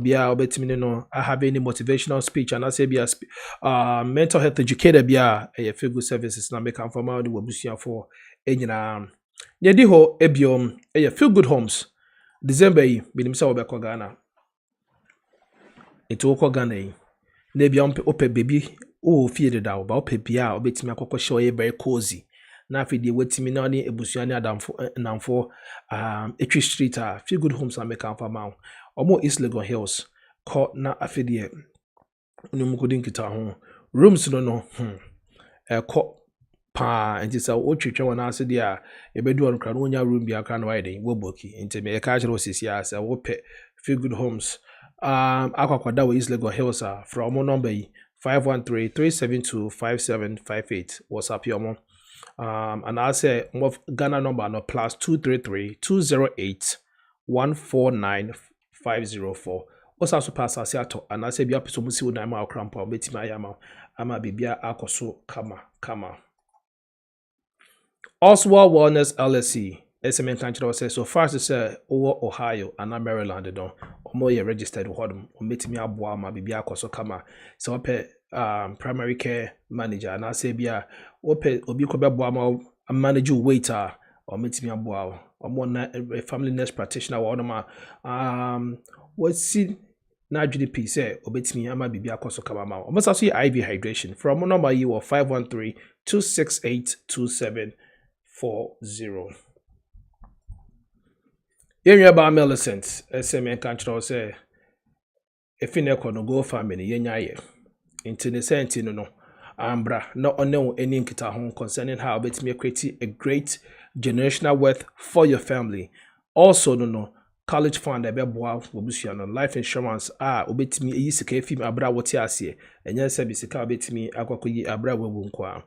bia obetimi no I have any motivational speech and I say bia mental health educator bia feel good services na make am for my wabusua for enyina yedi ho ebiom feel good homes December yi binim say obekọ Ghana eto okọ Ghana yi na bia ope baby o fie de da ba ope bia obetimi akọkọ show very cozy na afidi wetimi na ni ebusua ni adamfo namfo etwi street feel good homes na make am for ma omo East Legon Hills ko na afidi onum godin kita ho rooms no ko pa enti sa otwetwe wona ase dia ebedu on kra no nya room bia kra no wide woboki enti me ka kire osisi ase wo pe feel good homes akwakwada we East Legon Hills from number 513-372-5758 WhatsApp yomo and I say Ghana number no +233-208-149504 also so pass asiato and I say bia peso musi na ma okrampa betima ayama ama bibia akoso kama Oswald Wellness LLC SMN country say so far as say over Ohio and Maryland don omo ye registered hodum ometimi aboa ma bibia akoso kama so pe primary care manager and I say bia ope obi ko beboa ma manage waiter ometimi aboa omo na family nurse practitioner wa onoma what see na GDP say obetimi ama bibia akoso kama ma omo say IV hydration from number you 513-268-2740 Yenye ba Millicent SMN country say if in no go family yenya ye into the senti no ambra no ono any nkita ho concerning how betimi create a great generational wealth for your family also no college fund ebeboa obusua no life insurance obetimi eyi sika fim abra wote ase enya se bisika obetimi akwakoyi abra wawu nkwa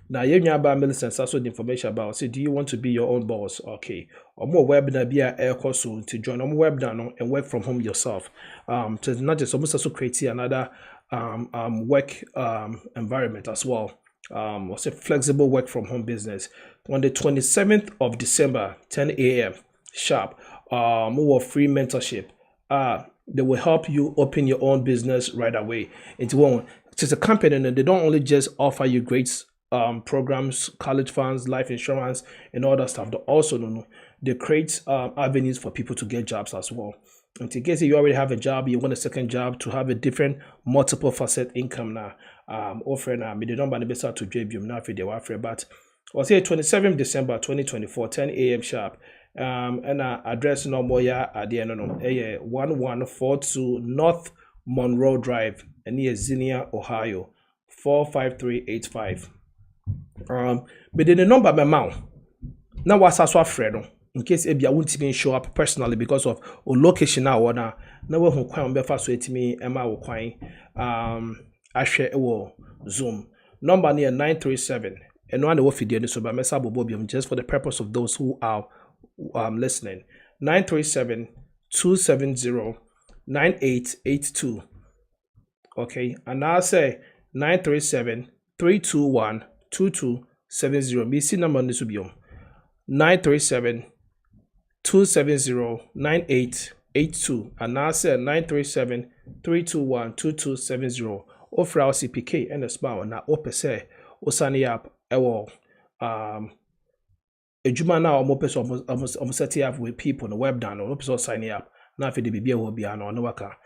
na yenwa ba Millicent also the information about say do you want to be your own boss okay or more webinar bia so to join on webinar no and work from home yourself to not just almost also create another work environment as well what's a flexible work from home business on the 27th of December 10 a.m. sharp more free mentorship they will help you open your own business right away into one it's a company and they don't only just offer you great programs, college funds, life insurance, and all that stuff. They also they create avenues for people to get jobs as well. And in case you already have a job, you want a second job to have a different multiple facet income now. Offer now, me the number the best to JB now for the offer. But I'll say 27th December 2024, 10 a.m. sharp. And address no more at the end of 1142 North Monroe Drive, near Xenia, Ohio, 45385. But the number my mouth now was as well friend in case ebia won't even show up personally because of location now or now we who kwan be fast with me Emma wo kwan I share Zoom number near 937 and one the wo fidie so ba mesa bobobium just for the purpose of those who are listening 937-270-9882 okay and I say 937-321-2270 BC number this will be 937-270-9882 and now say 937-321-2270 offer our CPK and a smile na ope say osani up ewo ejuma na almost set up with people on the web down or ope sign up na fe de bibia wo bia na no waka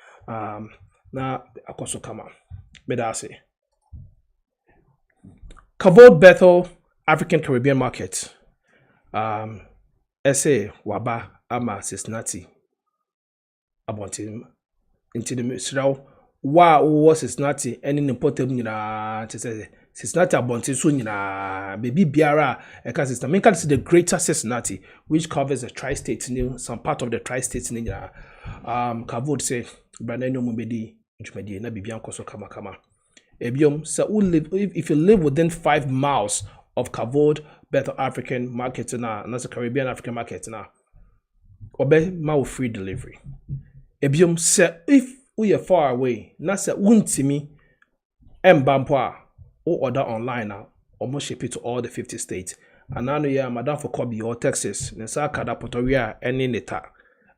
na akoso kama medase Kavod Bethel African Caribbean Market SA Waba Ama Cincinnati Abontim into the Misrao wa was Cincinnati any important Cincinnati Abontim Sunina baby Biara eka system mean can see the greater Cincinnati which covers the tri-state some part of the tri-state Kavod say Brandon Mubedi Jumedi na bibian koso kama Ebiom, so if you live within 5 miles of Kavod, Bethel African Market now, and that's a Caribbean African Market now, obey my free delivery. Ebiom, say if we are far away, na say won't me, Mbampoa, or order online now, almost ship it to all the 50 states. And now yeah, Madam for Kobe or Texas, then Saka da Puerto Rico any neta,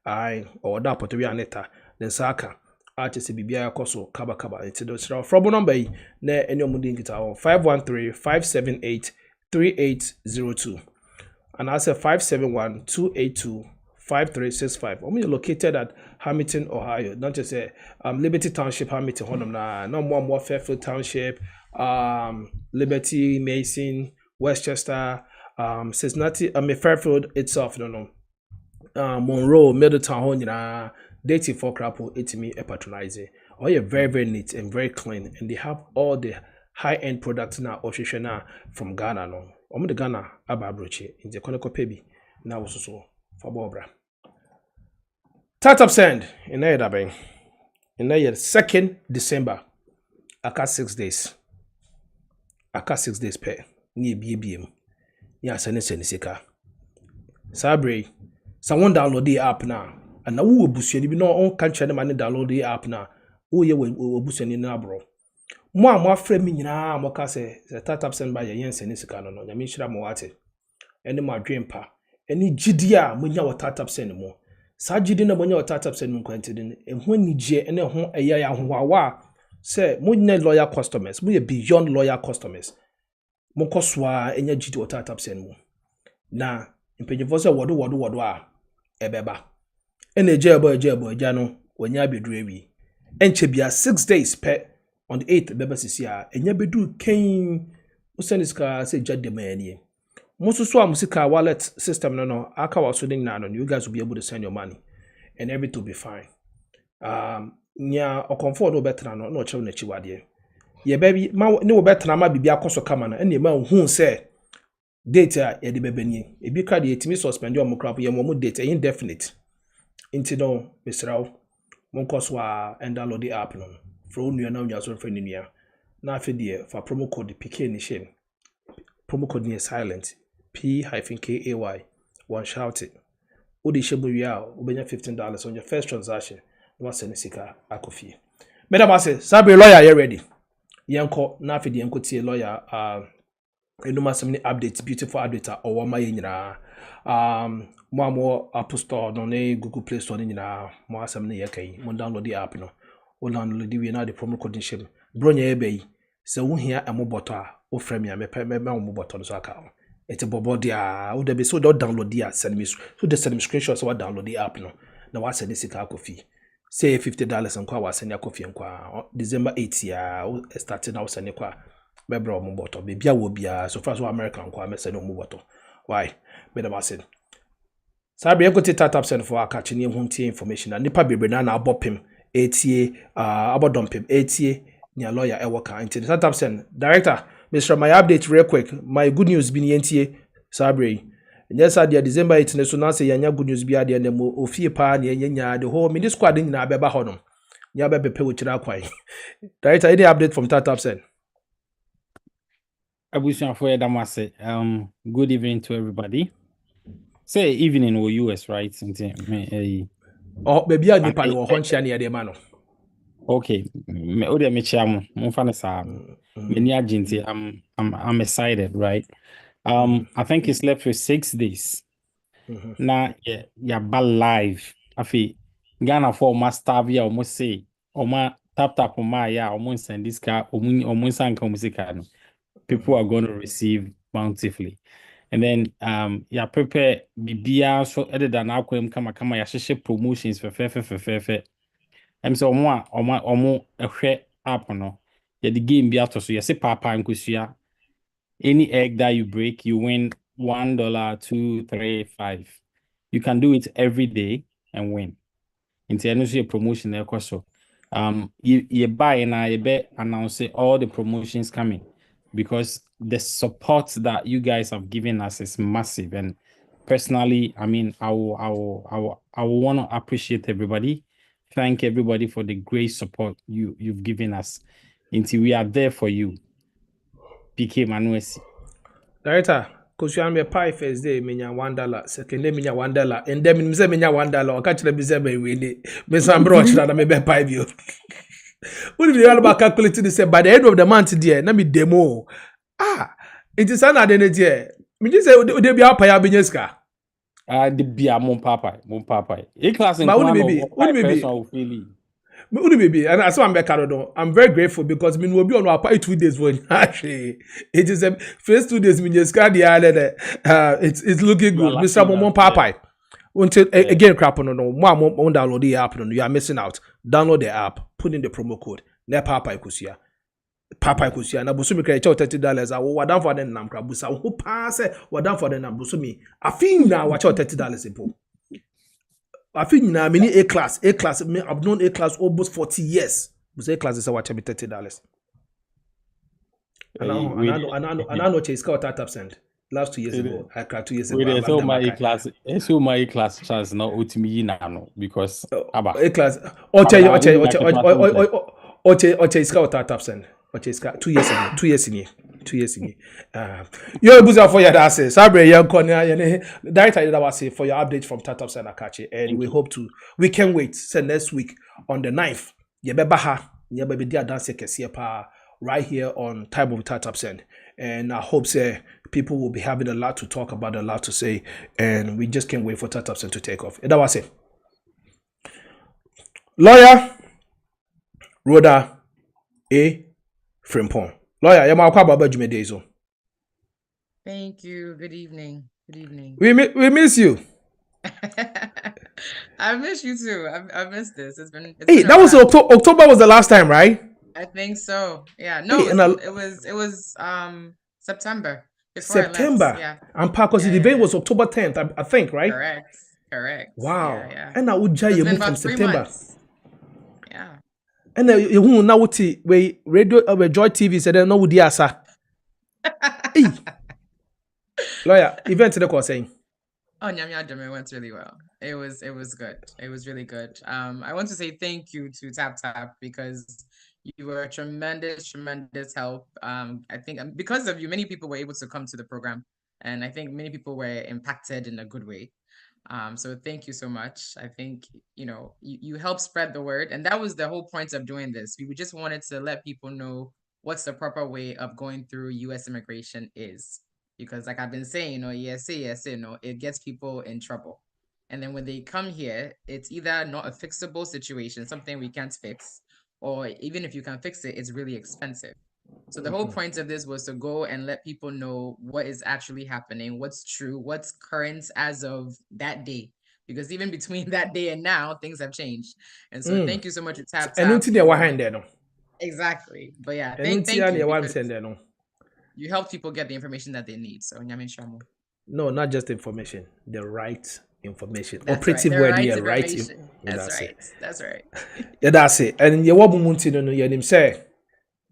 I or da Puerto Rico neta, then Saka. Artist bibia koso kaba kaba into the from number na any omudi nkita 513-578-3802 and I say 571-282-5365. Omo located at Hamilton, Ohio. Not just say Liberty Township, Hamilton, honum na no more Fairfield Township, Liberty, Mason, Westchester, Cincinnati, Fairfield itself, no. Monroe, Middletown, hon dating for crapo, it me a patronizing. Oh, yeah, very, very neat and very clean, and they have all the high-end products now, Oshishana from Ghana. No, the Ghana ababroche in the Konoko Pebi now also for Bobra. Tap send in there, Dabeng. In there, 2nd December, aka 6 days. Aka 6 days pay. Ni BBM. Ya send sika. Sabre. Someone download the app now. And now who busu ni bi no on kan chene man download the app now. Who ye we busu ni na bro. Mo frame me nyina mo ka se tap send by yen send sika no no. Nya me hira mo wate. Ene mo adwen pa. Ene gidi a mo nya wa tap send mo. Sa gidi na mo nya wa tap send mo kwante din. Eho anije ene ho eya ya hoawa. Se mo nya loyal customers. Mo ye beyond loyal customers. Mo koswa enya gidi wa tap send mo. Na impejefo se wodo a ebeba. Ene ejebo eja no wanya beduru ewi. Enche bia 6 days pe on the 8th beba sisi a enya bedu ken useniska se jade mani. Mususu a musika wallet system no aka waso ding na no you guys will be able to send your money and everything will be fine. Nya okomfort no betra no no chew na chiwade. Ye baby ma ne wo betra ma bibia koso kama na ene ma hu se data ye de bebani ebi ka de etimi suspend your crap ye mo data indefinite into no misraw mon koswa and download the app no for nua na nyaa so friend nua na afedie for promo code PK ni shen promo code ni silent P-KAY one shout it odi shebu wi obenya $15 on your first transaction no send sika akofie madam ase sabe lawyer you ready yenko na afedie yenko tie lawyer enuma semni update beautiful update or ma yenyina mo Apple Store no ne Google Play Store nyina mo asem ne yekai mo download the app no o download the we na the promo code shim bronya ebe se wo hia emoboto a o frame ya me mo boto so aka ete bobo dia o de be so do download dia send me so the send me screenshot so download the app no na wa send sika coffee say $50 nkwa wa send ya coffee nkwa December 8 ya starting now send kwa bebro mo boto be bia wo bia so far so American nkwa me send mo boto why be the masin sabi ekwete tap send for akachi ni ehuntie information na nipa bebre na abopem etie abodompem etie ni lawyer ewoka into tap send director Mr. my update real quick my good news bi ni entie sabi yes adia December 8 so na say yanya good news bi adia na mo ofie pa na yanya the whole mini squad ni na beba honom nya bebepe wo kira kwai director any update from tap send Abusian for Damase. Good evening to everybody. Say evening or US, right? Oh, baby, I nipa no honchia ne de ma no. Okay. Me ode me chiam. Mo fa na sa. Me ni agenti. I'm excited, right? I think it's left for 6 days. Na yeah, ba live. Afi Ghana for master via almost say ma tap ma ya almost send this car almost sanka musika no. People are going to receive bountifully. And then yeah, prepare bibia so other than akwem kama ya share promotions for fe. So omo ehwe app no. Yeah, the game be out so you say papa nkusua. Any egg that you break, you win $1, $2, $3, $5. You can do it every day and win. Into a promotion so you buy and you bet announce all the promotions coming because the support that you guys have given us is massive. And personally, I mean, I will want to appreciate everybody. Thank everybody for the great support you've given us. Until we are there for you. PK Manuesi. Director, because you are me pie first day, menya $1, second day menya $1, and then me say menya $1, or catch the bize be win. Me some broach that me be pie view. What if you all about calculating this by the end of the month dear, na me demo. It is another day. Me just say they be up ya binyeska. The be mon papa. E class in what be baby, and that's why I'm back. I'm very grateful because me will be on our 2 days for actually. It is the first 2 days me just got the island. It's looking You are good. Mr. lucky Momon enough, Papai. Until yeah. again, crap on no more download the app. No, you are missing out. Download the app. Put in the promo code. Ne Papai kusia. Papa kusia na busumi kra echa $30. I will down for the nam kra busa. Who pass we down for the nam busumi. I feel now watch out $30 impo. I feel now many A class. I've known A class almost 40 years. But A class is watch me $30. And I know Chase got that absent. Last 2 years ago, I cried 2 years ago. Wait, so my class, so my class chance now ultimately now because A class. Oche is got that absent. Oche is got 2 years ago. 2 years in here. 2 years in here. You're busy for your that's Sabre young corner. Director that was for your update from Tatop Sana Kachi. And we can wait. So next week on the 9th. Yebebaha. Yebe dia dance kesiye right here on Time of Tatop Send. And I hope people will be having a lot to talk about, a lot to say, and we just can't wait for Tatapsen to take off. That was it. Lawyer Rhoda A. Frimpong. Lawyer, you're my about Jumedezo. Thank you. Good evening. Good evening. We miss you. I miss you too. I missed this. It's been that was October was the last time, right? I think so. Yeah. No, it was September. September. Yeah. And because the event was October 10th, I think, right? Correct. Wow. Yeah. And I would you move from September. Months. Yeah. And you now we radio Joy TV said no would asa. Lawyer, event today was saying. Oh, Nyami went really well. It was good. It was really good. I want to say thank you to Tap because you were a tremendous help. I think because of you, many people were able to come to the program, and I think many people were impacted in a good way. So thank you so much. I think you helped spread the word, and that was the whole point of doing this. We just wanted to let people know what's the proper way of going through U.S. immigration is. Because like I've been saying, yes, it gets people in trouble. And then when they come here, it's either not a fixable situation, something we can't fix, or even if you can fix it, it's really expensive. So the whole point of this was to go and let people know what is actually happening, what's true, what's current as of that day. Because even between that day and now, things have changed. And so thank you so much for Tap. Exactly. But yeah, thank you. You help people get the information that they need. So, no, not just information, the right information. That's Operative right. word here, right? That's right. Yeah, that's it. And you want to know, you say,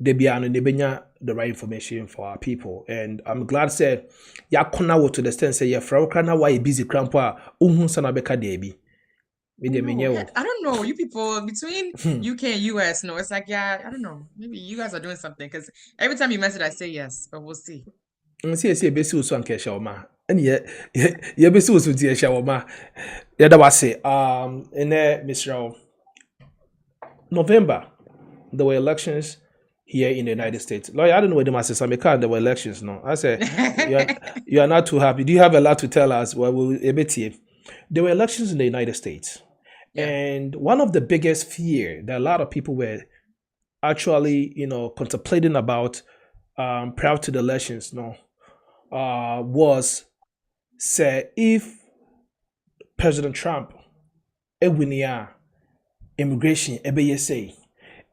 they be the right information for our people. And I'm glad say, ya kona to the stand say, ya frau why busy crampa, sanabeka debi. I don't know. You people between UK and US, no, it's like, yeah, I don't know. Maybe you guys are doing something because every time you message, I say yes, but we'll see. See, besi usu anke shawma. And ye besi usu tie shawma. Yeah, that was it. In Mr. November, there were elections here in the United States. Lawyer, I don't know where the master Samika, there were elections. No, I said you are not too happy. Do you have a lot to tell us? Well, we'll a bit here. There were elections in the United States. Yeah. And one of the biggest fear that a lot of people were actually, contemplating about prior to the elections, was say if President Trump ewinia immigration say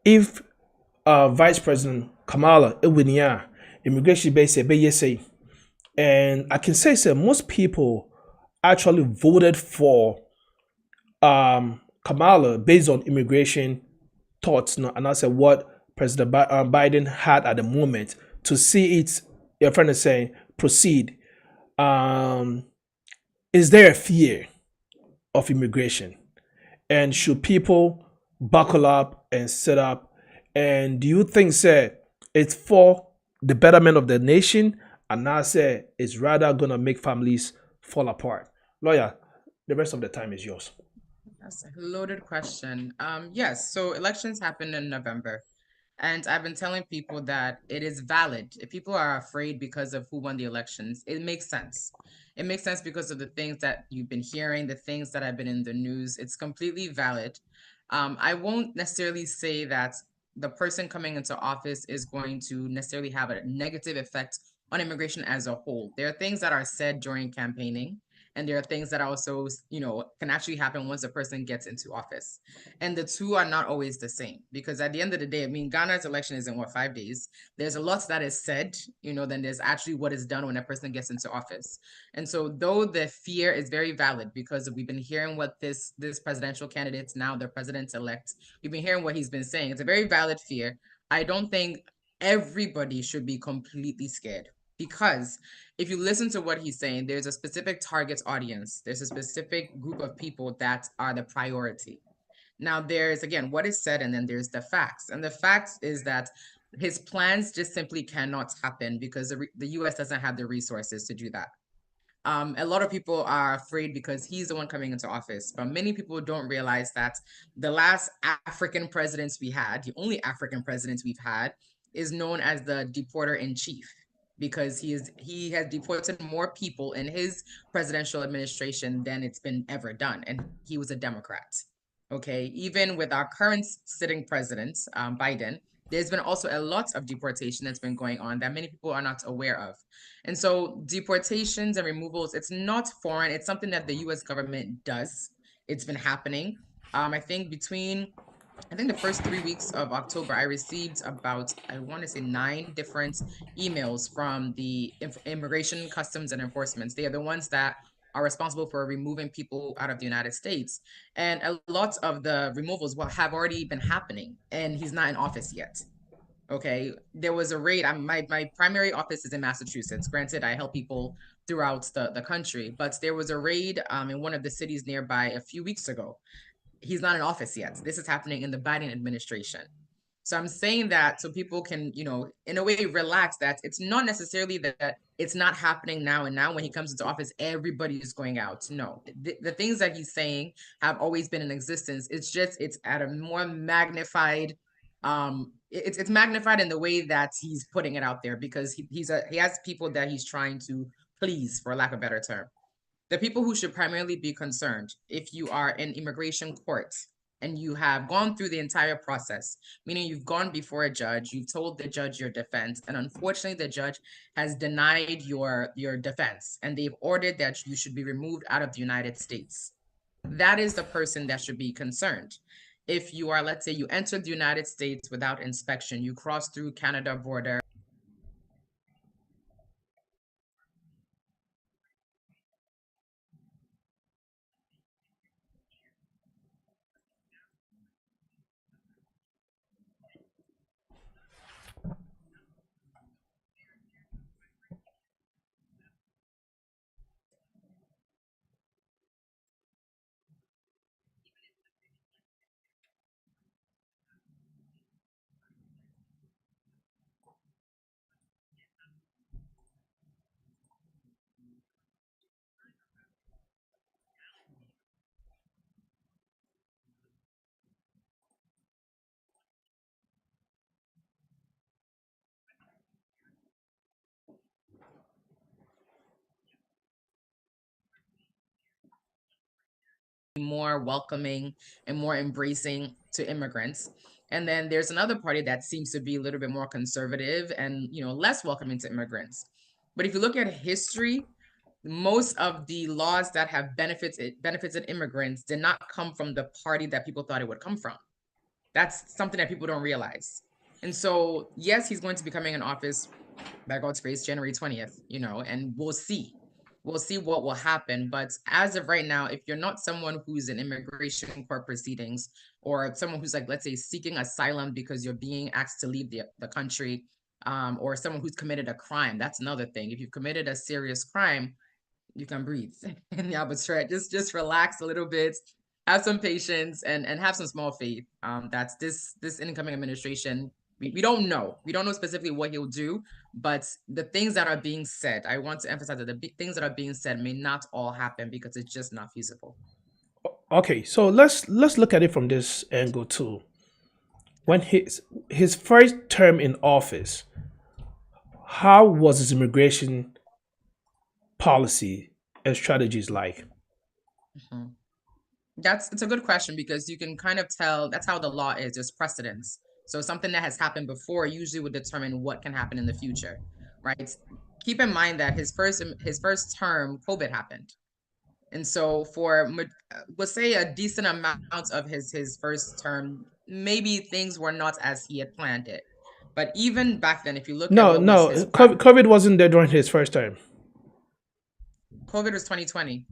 if Vice President Kamala ewinia immigration say, and I can say most people actually voted for Kamala based on immigration thoughts, and I said what President Biden had at the moment to see it. Your friend is saying proceed. Is there a fear of immigration, and should people buckle up and sit up? And do you think, it's for the betterment of the nation, and now it's rather gonna make families fall apart? Lawyer, the rest of the time is yours. That's a loaded question. Yes, so elections happen in November. And I've been telling people that it is valid. If people are afraid because of who won the elections, it makes sense. It makes sense because of the things that you've been hearing, the things that have been in the news. It's completely valid. I won't necessarily say that the person coming into office is going to necessarily have a negative effect on immigration as a whole. There are things that are said during campaigning, and there are things that also, can actually happen once a person gets into office. And the two are not always the same, because at the end of the day, I mean, Ghana's election is in 5 days. There's a lot that is said, then there's actually what is done when a person gets into office. And so though the fear is very valid, because we've been hearing what this presidential candidate's now the president-elect, we've been hearing what he's been saying. It's a very valid fear. I don't think everybody should be completely scared, because if you listen to what he's saying, there's a specific target audience. There's a specific group of people that are the priority. Now, there's, again, what is said, and then there's the facts. And the facts is that his plans just simply cannot happen because the U.S. doesn't have the resources to do that. A lot of people are afraid because he's the one coming into office, but many people don't realize that the last African presidents we had, the only African presidents we've had, is known as the deporter in chief, because he has deported more people in his presidential administration than it's been ever done, and he was a Democrat. Okay, even with our current sitting president, Biden, there's been also a lot of deportation that's been going on that many people are not aware of. And so deportations and removals, it's not foreign. It's something that the U.S. government does. It's been happening. I think the first 3 weeks of October, I received about, I want to say 9 different emails from the Immigration, Customs, and Enforcement. They are the ones that are responsible for removing people out of the United States. And a lot of the removals have already been happening, and he's not in office yet. Okay, there was a raid. My primary office is in Massachusetts. Granted, I help people throughout the country, but there was a raid in one of the cities nearby a few weeks ago. He's not in office yet. This is happening in the Biden administration. So I'm saying that so people can, in a way, relax that it's not necessarily that it's not happening now, and now when he comes into office, everybody is going out. No, the things that he's saying have always been in existence. It's just, it's at a more magnified, it's magnified in the way that he's putting it out there, because he has people that he's trying to please, for lack of a better term. The people who should primarily be concerned, if you are in immigration courts and you have gone through the entire process, meaning you've gone before a judge, you've told the judge your defense, and unfortunately the judge has denied your defense, and they've ordered that you should be removed out of the United States. That is the person that should be concerned. If you are, let's say you entered the United States without inspection, you cross through Canada border, more welcoming and more embracing to immigrants. And then there's another party that seems to be a little bit more conservative and, less welcoming to immigrants. But if you look at history, most of the laws that have benefited immigrants did not come from the party that people thought it would come from. That's something that people don't realize. And so, yes, he's going to be coming in office, by God's grace, January 20th, and we'll see. We'll see what will happen. But as of right now, if you're not someone who's in immigration court proceedings, or someone who's, like, let's say, seeking asylum because you're being asked to leave the country, or someone who's committed a crime, that's another thing. If you've committed a serious crime, you can breathe. Yeah, but just relax a little bit, have some patience, and have some small faith. That's this incoming administration. We don't know. We don't know specifically what he'll do, but the things that are being said, I want to emphasize that the things that are being said may not all happen because it's just not feasible. Okay, so let's look at it from this angle too. When his first term in office, how was his immigration policy and strategies like? Mhm. It's a good question because you can kind of tell that's how the law is. There's precedence. So something that has happened before usually would determine what can happen in the future, right? Keep in mind that his first term, COVID happened. And so let's say a decent amount of his first term, maybe things were not as he had planned it. But even back then, if you look at No, what was no, his COVID wasn't there during his first time. COVID was 2020.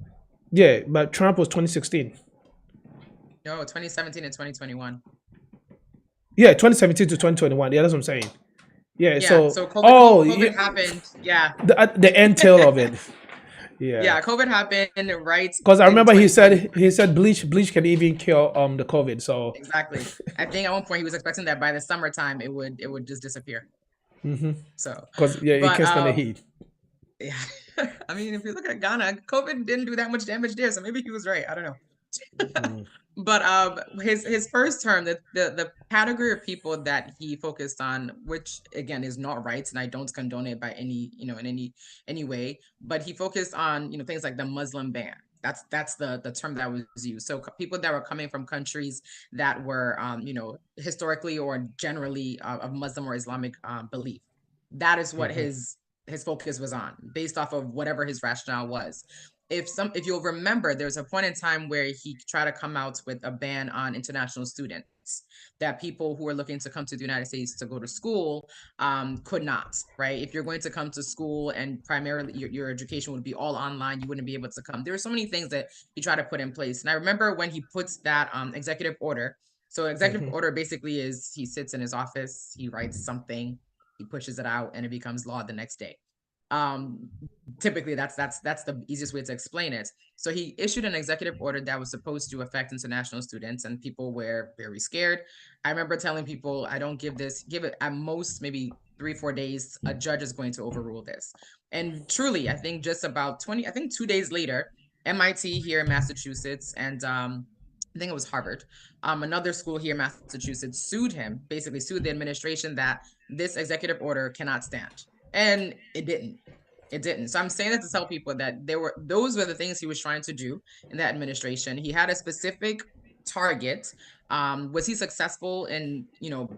Yeah, but Trump was 2016. No, 2017 and 2021. Yeah, 2017 to 2021. Yeah, that's what I'm saying. Yeah, Yeah, so so COVID oh, COVID happened. Yeah. the end tail of it. Yeah, Yeah, COVID happened right because I in remember he 2020. said bleach can even cure the COVID. So Exactly. I think at one point he was expecting that by the summertime it would just disappear. So, because yeah, it but can stand the heat. yeah. I mean, if you look at Ghana, COVID didn't do that much damage there, so maybe he was right. I don't know. But his first term, the category of people that he focused on, which again is not right, and I don't condone it by any, in any way, but he focused on, things like the Muslim ban. That's the term that was used. So people that were coming from countries that were, historically or generally of Muslim or Islamic belief. That is what his focus was on, based off of whatever his rationale was. If you'll remember, there's a point in time where he tried to come out with a ban on international students, that people who are looking to come to the United States to go to school could not, right? If you're going to come to school and primarily your education would be all online, you wouldn't be able to come. There were so many things that he tried to put in place. And I remember when he puts that executive order. So executive order basically is he sits in his office, he writes something, he pushes it out, and it becomes law the next day. Um, Typically that's the easiest way to explain it. So he issued an executive order that was supposed to affect international students, and people were very scared. I remember telling people, I don't give it at most maybe 3-4 days, a judge is going to overrule this. And truly, I think just about 2 days later, MIT here in Massachusetts, and I think it was Harvard, another school here in Massachusetts, basically sued the administration that this executive order cannot stand. And it didn't. So I'm saying that to tell people that those were the things he was trying to do in that administration. He had a specific target. Was he successful in,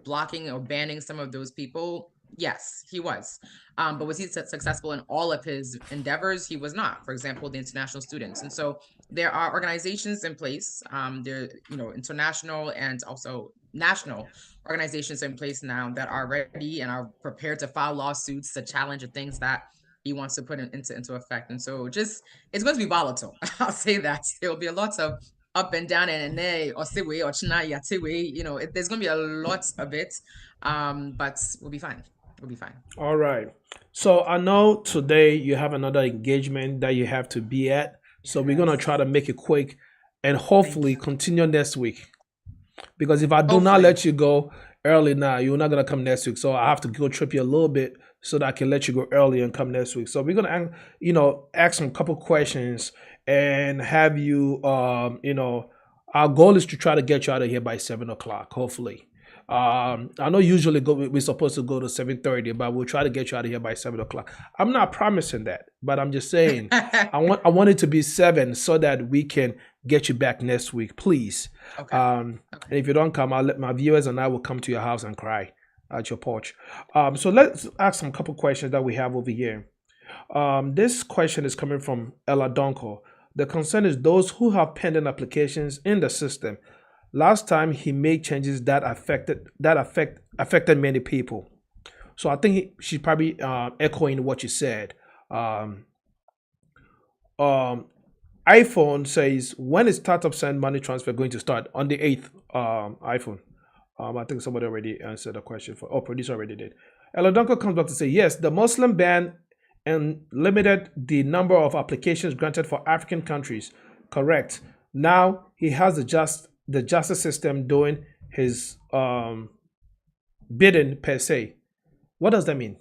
blocking or banning some of those people? Yes, he was. But was he successful in all of his endeavors? He was not. For example, the international students. And so there are organizations in place. There, international and also national organizations in place now that are ready and are prepared to file lawsuits to challenge the things that he wants to put into effect. And so it's going to be volatile. I'll say that. There will be a lot of up and down and or say way or china ya way. There's going to be a lot of it. But we'll be fine. We'll be fine. All right. So I know today you have another engagement that you have to be at. So we're gonna try to make it quick and hopefully continue next week. Because if I do not Hopefully. let you go early now, you're not gonna come next week. So I have to go trip you a little bit so that I can let you go early and come next week. So we're gonna, ask some couple questions and have you, our goal is to try to get you out of here by 7 o'clock, hopefully. I know usually we're supposed to go to 7:30, but we'll try to get you out of here by 7 o'clock. I'm not promising that, but I'm just saying I want it to be 7 so that we can get you back next week, please. Okay. And if you don't come, I'll let my viewers and I will come to your house and cry at your porch. So let's ask some couple questions that we have over here. This question is coming from Ella Donko. The concern is those who have pending applications in the system. Last time he made changes that affected many people. So I think she's probably echoing what you said. iPhone says, when is startup send money transfer going to start? On the 8th, iPhone. I think somebody already answered the question producer already did. Elodonko comes back to say, yes, the Muslim ban and limited the number of applications granted for African countries. Correct. Now he has the justice system doing his bidding per se. What does that mean?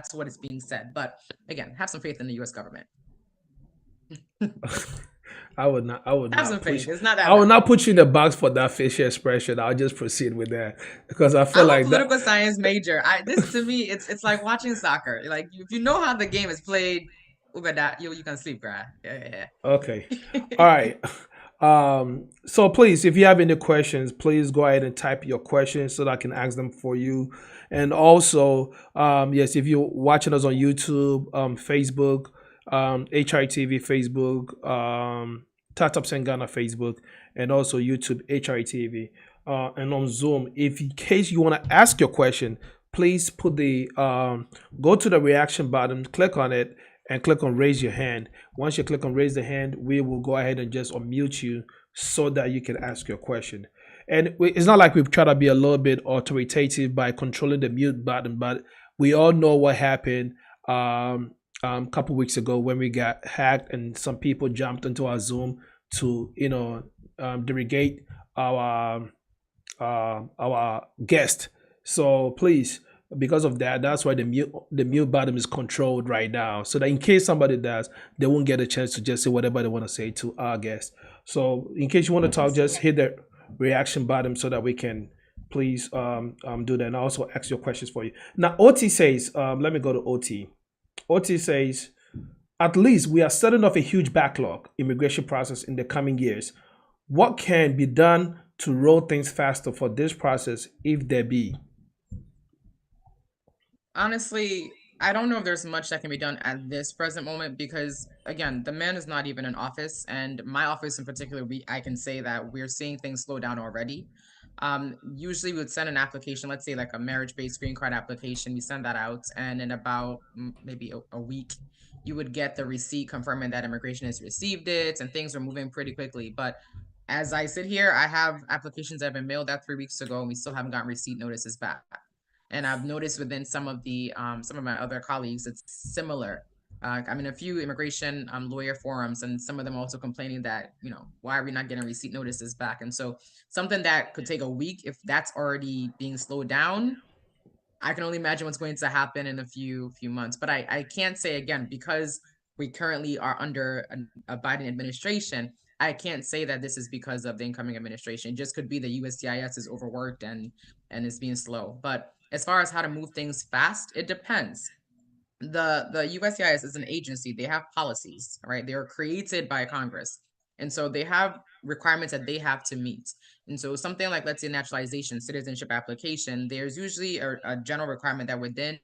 that's what is being said. But again, have some faith in the U.S. government. I would not Have some push. faith. It's not that I will bad. not put you in the box for that facial expression. I'll just proceed with that because I feel I'm a like that. political science major. This to me, it's like watching soccer. Like if you know how the game is played, over that you can sleep, bruh. Yeah. Okay. All right. So please, if you have any questions, please go ahead and type your questions so that I can ask them for you. And also, yes, if you're watching us on YouTube, Facebook, HITV Facebook, Tatap Sengana Facebook, and also YouTube HITV, and on Zoom. If in case you want to ask your question, please put the go to the reaction button, click on it, and click on raise your hand. Once you click on raise the hand, we will go ahead and just unmute you so that you can ask your question. And it's not like we've tried to be a little bit authoritative by controlling the mute button, but we all know what happened a couple weeks ago when we got hacked and some people jumped into our Zoom to derogate our guest. So please, because of that, that's why the mute button is controlled right now, so that in case somebody does, they won't get a chance to just say whatever they want to say to our guest. So in case you want to talk, just hit the reaction button so that we can please do that, and also ask your questions for you. Now OT says, let me go to OT. OT says, at least we are setting off a huge backlog immigration process in the coming years. What can be done to roll things faster for this process if there be? Honestly, I don't know if there's much that can be done at this present moment because, again, the man is not even in office, and my office in particular, I can say that we're seeing things slow down already. Usually we would send an application, let's say like a marriage-based green card application. We send that out, and in about maybe a week, you would get the receipt confirming that immigration has received it, and things are moving pretty quickly. But as I sit here, I have applications that have been mailed out 3 weeks ago, and we still haven't gotten receipt notices back. And I've noticed within some of my other colleagues, it's similar. I'm in a few immigration lawyer forums, and some of them also complaining that, why are we not getting receipt notices back? And so something that could take a week, if that's already being slowed down, I can only imagine what's going to happen in a few months. But I can't say, again, because we currently are under a Biden administration, I can't say that this is because of the incoming administration. It just could be the USCIS is overworked and is being slow. But as far as how to move things fast, it depends. The USCIS is an agency. They have policies, right? They are created by Congress. And so they have requirements that they have to meet. And so something like, let's say, naturalization, citizenship application, there's usually a general requirement that within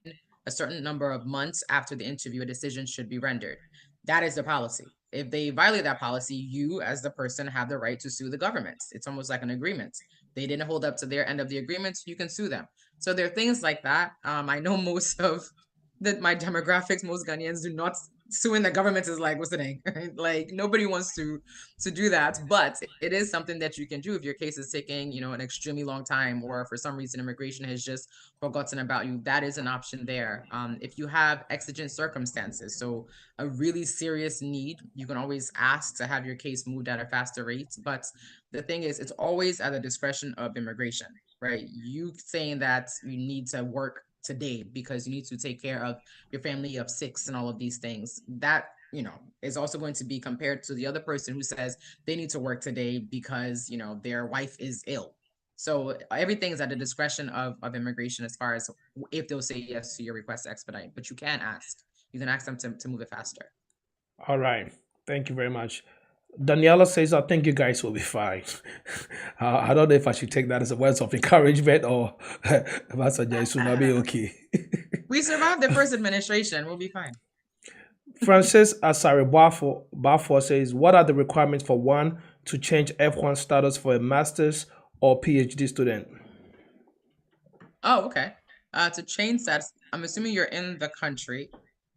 a certain number of months after the interview, a decision should be rendered. That is the policy. If they violate that policy, you as the person have the right to sue the government. It's almost like an agreement. They didn't hold up to their end of the agreement, you can sue them. So there are things like that. I know most of my demographics, most Ghanaians do not. Suing the government is like, what's the name? Like nobody wants to do that, but it is something that you can do if your case is taking, an extremely long time, or for some reason immigration has just forgotten about you. That is an option there. If you have exigent circumstances, so a really serious need, you can always ask to have your case moved at a faster rate. But the thing is, it's always at the discretion of immigration, right? You saying that you need to work today because you need to take care of your family of 6 and all of these things, that is also going to be compared to the other person who says they need to work today because their wife is ill. So everything is at the discretion of immigration as far as if they'll say yes to your request to expedite. But you can ask them to move it faster. All right, thank you very much. Daniela says, I think you guys will be fine. I don't know if I should take that as a word of encouragement or Pastor Jason will be okay. We survived the first administration. We'll be fine. Francis Asari Bafo says, what are the requirements for one to change F1 status for a master's or PhD student? Oh, okay. To change status, I'm assuming you're in the country.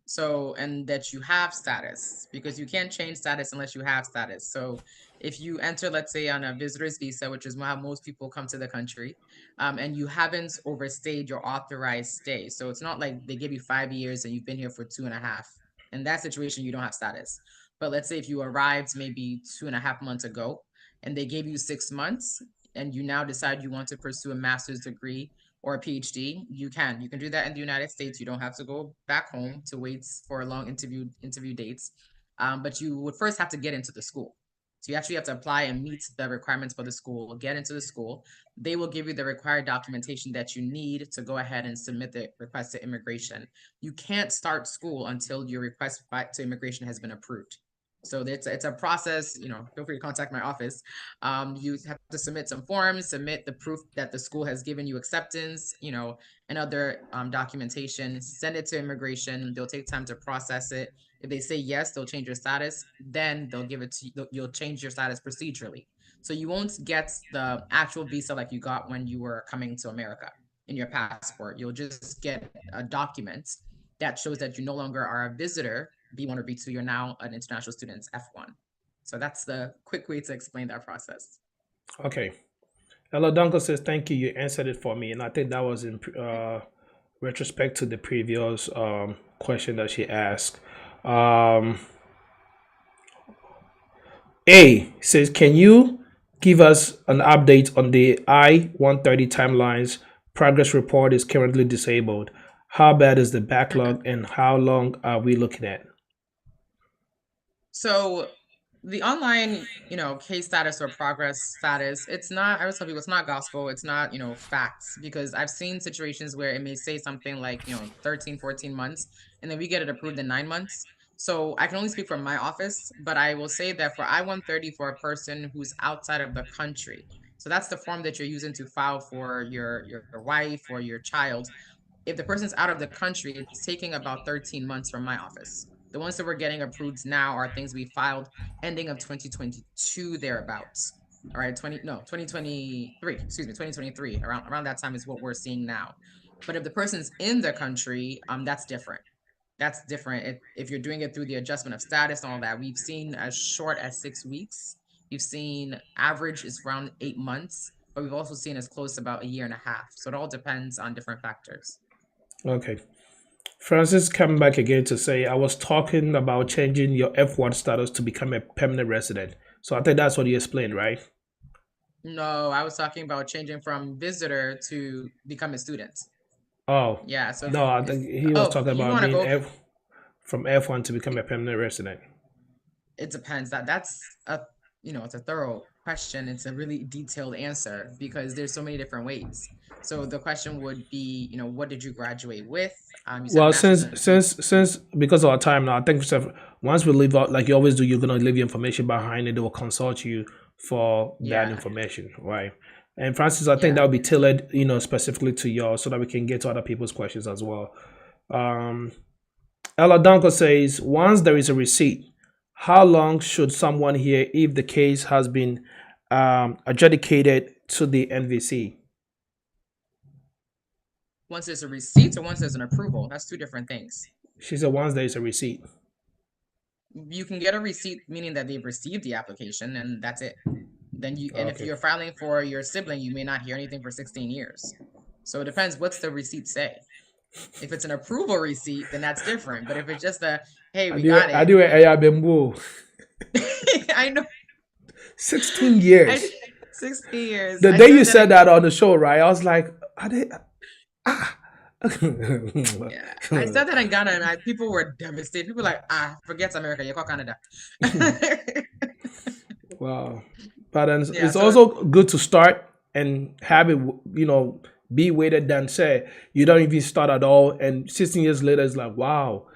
So, and that you have status, because you can't change status unless you have status. So if you enter, let's say, on a visitor's visa, which is how most people come to the country, and you haven't overstayed your authorized stay. So it's not like they give you 5 years and you've been here for 2.5. In that situation, you don't have status. But let's say if you arrived maybe 2.5 months ago and they gave you 6 months and you now decide you want to pursue a master's degree or a PhD, you can do that in the United States. You don't have to go back home to wait for long interview dates. But you would first have to get into the school. So you actually have to apply and meet the requirements for the school, get into the school. They will give you the required documentation that you need to go ahead and submit the request to immigration. You can't start school until your request to immigration has been approved. So it's a process, feel free to contact my office. You have to submit some forms, submit the proof that the school has given you acceptance, and other documentation, send it to immigration. They'll take time to process it. If they say yes, they'll change your status. Then they'll give it to you. You'll change your status procedurally. So you won't get the actual visa like you got when you were coming to America in your passport. You'll just get a document that shows that you no longer are a visitor, B1 or B2, you're now an international student, F1. So that's the quick way to explain that process. Okay. Ella Duncan says, thank you. You answered it for me. And I think that was in retrospect to the previous question that she asked. A says, can you give us an update on the I-130 timelines? Progress report is currently disabled. How bad is the backlog and how long are we looking at? So the online, case status or progress status, it's not, I would tell people it's not gospel, it's not, facts, because I've seen situations where it may say something like, 13, 14 months, and then we get it approved in 9 months. So I can only speak from my office, but I will say that for I-130 for a person who's outside of the country, so that's the form that you're using to file for your wife or your child. If the person's out of the country, it's taking about 13 months from my office. The ones that we're getting approved now are things we filed ending of 2022 thereabouts. All right, 2023, excuse me, 2023. Around that time is what we're seeing now. But if the person's in the country, that's different. That's different. If you're doing it through the adjustment of status and all that, we've seen as short as 6 weeks. We've seen average is around 8 months, but we've also seen as close to about a year and a half. So it all depends on different factors. Okay. Francis coming back again to say, I was talking about changing your F1 status to become a permanent resident. So I think that's what you explained, right? No, I was talking about changing from visitor to become a student. Oh. Yeah. So no, I think he was talking about being from F1 to become a permanent resident. It depends. That's a it's a thorough question. It's a really detailed answer because there's so many different ways. So the question would be, what did you graduate with? Well, since because of our time now, I think once we leave out, like you always do, you're gonna leave your information behind, and they will consult you for that information, right? And Francis, I think that would be tailored, specifically to yours, so that we can get to other people's questions as well. Ella Danko says, once there is a receipt, how long should someone hear if the case has been adjudicated to the NVC? Once there's a receipt or once there's an approval, that's two different things. She said once there is a receipt. You can get a receipt, meaning that they've received the application, and that's it. Then and if you're filing for your sibling, you may not hear anything for 16 years. So it depends. What's the receipt say? If it's an approval receipt, then that's different. But if it's just hey, we got it. I do it. I know. 16 years. 16 years. The day you said that on the show, right? I was like, are they? Yeah. I said that in Ghana, and people were devastated. People were like, forget America, you call Canada. Wow. But it's also good to start and have it, be weighted than say you don't even start at all. And 16 years later, it's like, wow,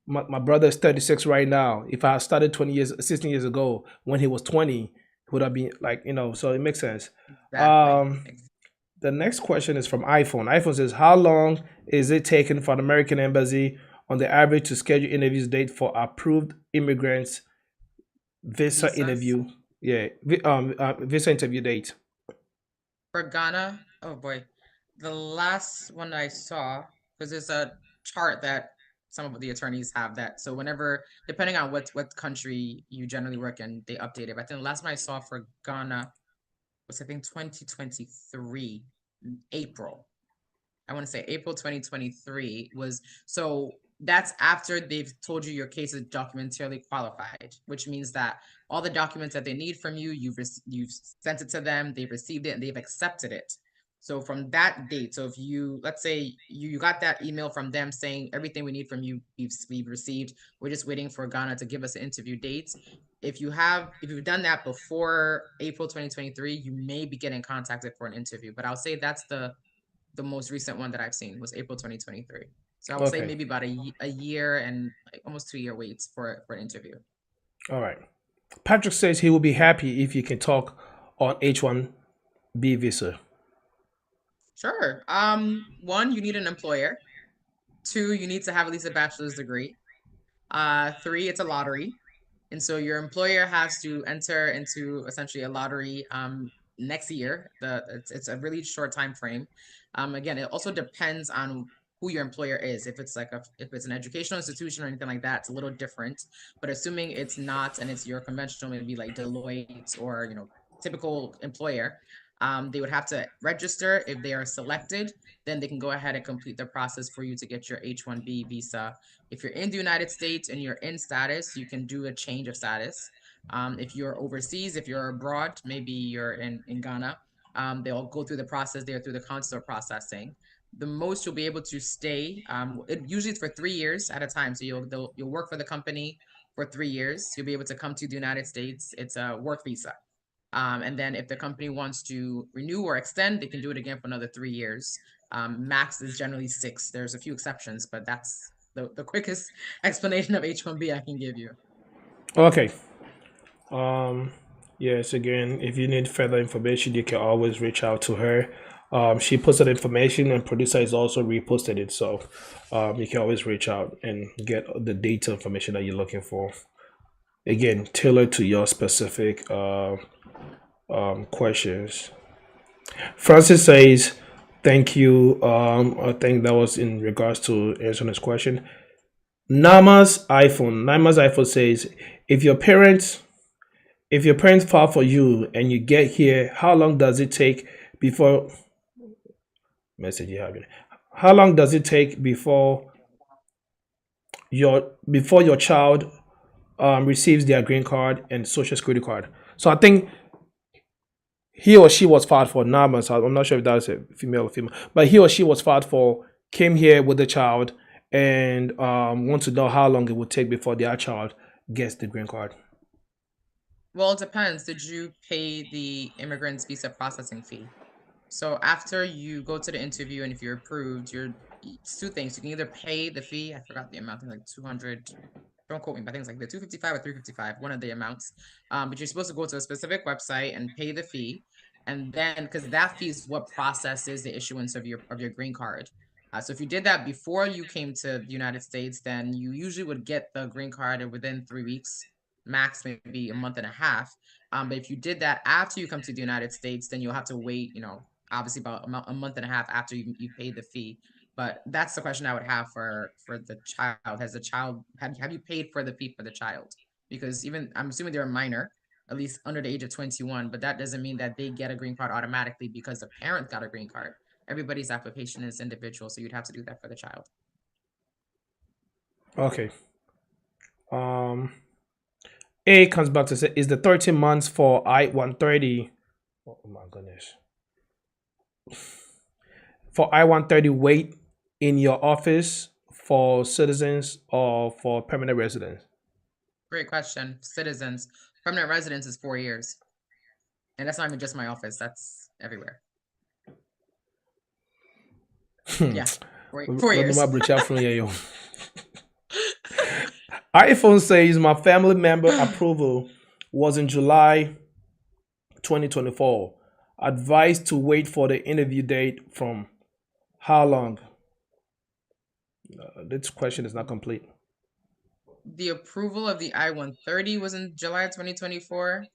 my brother is 36 right now. If I started 16 years ago when he was 20, it would have been like, so it makes sense. Exactly. The next question is from iPhone. iPhone says, how long is it taking for the American Embassy on the average to schedule interviews date for approved immigrants visa interview? Yeah, visa interview date. For Ghana, oh boy. The last one I saw, because there's a chart that some of the attorneys have that. So whenever, depending on what country you generally work in, they update it. But I think the last one I saw for Ghana was, I think, 2023, April. I want to say April 2023 was, so that's after they've told you your case is documentarily qualified, which means that all the documents that they need from you, you've sent it to them, they've received it, and they've accepted it. So from that date, so if you, let's say you got that email from them saying everything we need from you, we've received, we're just waiting for Ghana to give us an interview dates. If you've done that before April 2023, you may be getting contacted for an interview. But I'll say that's the most recent one that I've seen was April 2023. So I would say Okay. maybe about a year and like almost 2 year waits for an interview. All right. Patrick says he will be happy if you can talk on H1B visa. Sure. One, you need an employer. Two, you need to have at least a bachelor's degree. Three, it's a lottery. And so your employer has to enter into essentially a lottery next year. It's a really short time frame. Again, it also depends on who your employer is. If it's if it's an educational institution or anything like that, it's a little different. But assuming it's not and it's your conventional, maybe like Deloitte or typical employer, they would have to register. If they are selected, then they can go ahead and complete the process for you to get your H-1B visa. If you're in the United States and you're in status, you can do a change of status. If you're overseas, if you're abroad, maybe you're in Ghana, they'll go through the process there through the consular processing. The most you'll be able to stay, usually it's for 3 years at a time. So you'll work for the company for 3 years. You'll be able to come to the United States. It's a work visa. And then if the company wants to renew or extend, they can do it again for another 3 years. Max is generally 6. There's a few exceptions, but that's the quickest explanation of H-1B I can give you. Okay. Yes, again, if you need further information, you can always reach out to her. She posted information and producer is also reposted it. So you can always reach out and get the data information that you're looking for. Again, tailored to your specific questions. Francis says, thank you. I think that was in regards to answering this question. Nama's iPhone says, if your parents file for you and you get here, how long does it take before message you have? How long does it take before your child receives their green card and social security card? So I think he or she was filed for Nama, so I'm not sure if that's a female or female, but he or she was filed for, came here with the child, and want to know how long it would take before their child gets the green card. Well, it depends. Did you pay the immigrant's visa processing fee? So after you go to the interview and if you're approved, it's 2 things. You can either pay the fee, I forgot the amount, like 200, don't quote me, but I think it's like the 255 or 355, one of the amounts. But you're supposed to go to a specific website and pay the fee. And then, because that fee is what processes the issuance of your green card. So if you did that before you came to the United States, then you usually would get the green card within 3 weeks, max maybe a month and a half. But if you did that after you come to the United States, then you'll have to wait, obviously about a month and a half after you paid the fee. But that's the question I would have for the child. Have you paid for the fee for the child? Because even I'm assuming they're a minor, at least under the age of 21, but that doesn't mean that they get a green card automatically because the parent got a green card. Everybody's application is individual, so you'd have to do that for the child. Okay. A comes back to say, is the 13 months for I-130? Oh my goodness. For I-130 wait in your office for citizens or for permanent residents? Great question. Citizens. Permanent residence is 4 years. And that's not even just my office. That's everywhere. Yeah. 4 years. iPhone says my family member approval was in July 2024. Advised to wait for the interview date from how long? This question is not complete. The approval of the I-130 was in July 2024.